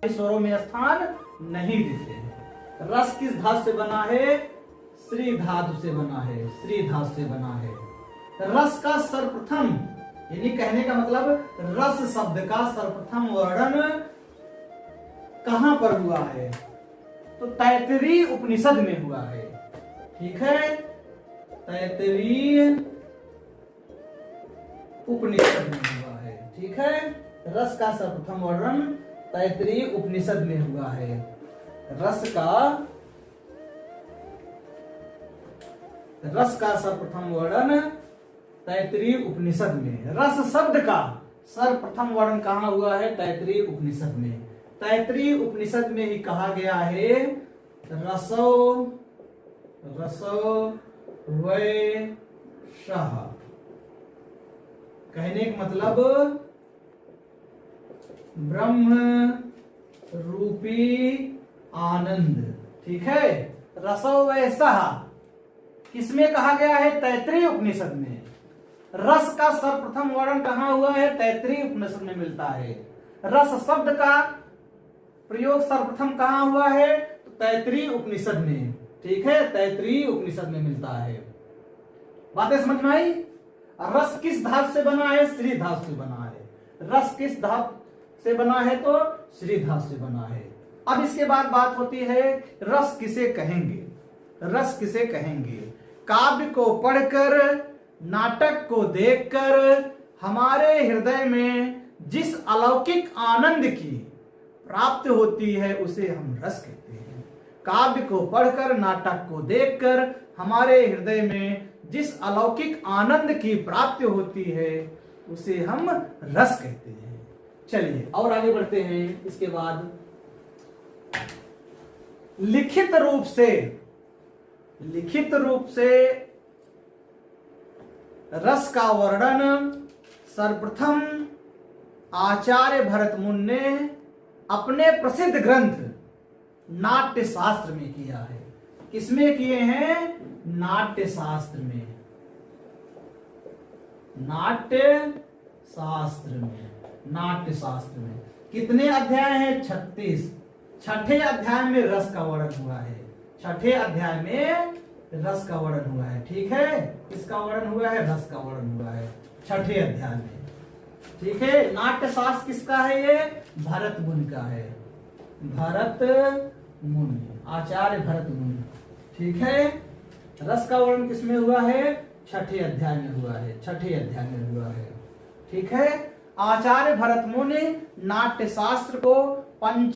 स्वरों में स्थान नहीं देते हैं। रस किस धातु से बना है? श्री धातु से बना है, श्री धातु से बना है। रस का सर्वप्रथम, यानी कहने का मतलब रस शब्द का सर्वप्रथम वर्णन कहां पर हुआ है? तो तैत्तिरीय उपनिषद में हुआ है। ठीक है, तैत्तिरीय उपनिषद में हुआ है। ठीक है, रस का सर्वप्रथम वर्णन तैत्तिरीय उपनिषद में हुआ है। रस का सर्वप्रथम वर्णन तैत्तिरीय उपनिषद में। रस शब्द का सर्वप्रथम वर्णन कहां हुआ है? तैत्तिरीय उपनिषद में। तैत्तिरीय उपनिषद में ही कहा गया है रसो वैषः। कहने का मतलब ब्रह्म रूपी आनंद। ठीक है, रसो वैषः किसमें कहा गया है? तैत्तिरीय उपनिषद में। रस का सर्वप्रथम वर्णन कहां हुआ है? तैत्तिरीय उपनिषद में मिलता है। रस शब्द का प्रयोग सर्वप्रथम कहां हुआ है? तो तैत्तिरीय उपनिषद में। ठीक है, तैत्तिरीय उपनिषद में मिलता है। बातें समझ में आई? रस किस धातु से बना है? श्री धातु से बना है। रस किस धातु से बना है? तो श्री धातु से बना है। अब इसके बाद बात होती है रस किसे कहेंगे? रस किसे कहेंगे? काव्य को पढ़कर, नाटक को देखकर हमारे हृदय में जिस अलौकिक आनंद की प्राप्त होती है उसे हम रस कहते हैं। काव्य को पढ़कर, नाटक को देखकर हमारे हृदय में जिस अलौकिक आनंद की प्राप्ति होती है उसे हम रस कहते हैं। चलिए और आगे बढ़ते हैं। इसके बाद लिखित रूप से रस का वर्णन सर्वप्रथम आचार्य भरत मुनि ने अपने प्रसिद्ध ग्रंथ नाट्य शास्त्र में किया है। किसमें किए हैं? नाट्य शास्त्र में। नाट्य शास्त्र में कितने अध्याय हैं? 36। छठे अध्याय में रस का वर्णन हुआ है। छठे अध्याय में रस का वर्णन हुआ है। ठीक है, किसका वर्णन हुआ है? रस का वर्णन हुआ है छठे अध्याय में। ठीक है, नाट्य शास्त्र किसका है? ये भरत मुनि का है। भरत मुनि, आचार्य भरत मुनि। ठीक है, रस का वर्णन किसमें हुआ है? छठे अध्याय में हुआ है। छठे अध्याय में हुआ है। ठीक है, आचार्य भरत मुनि नाट्य शास्त्र को पंच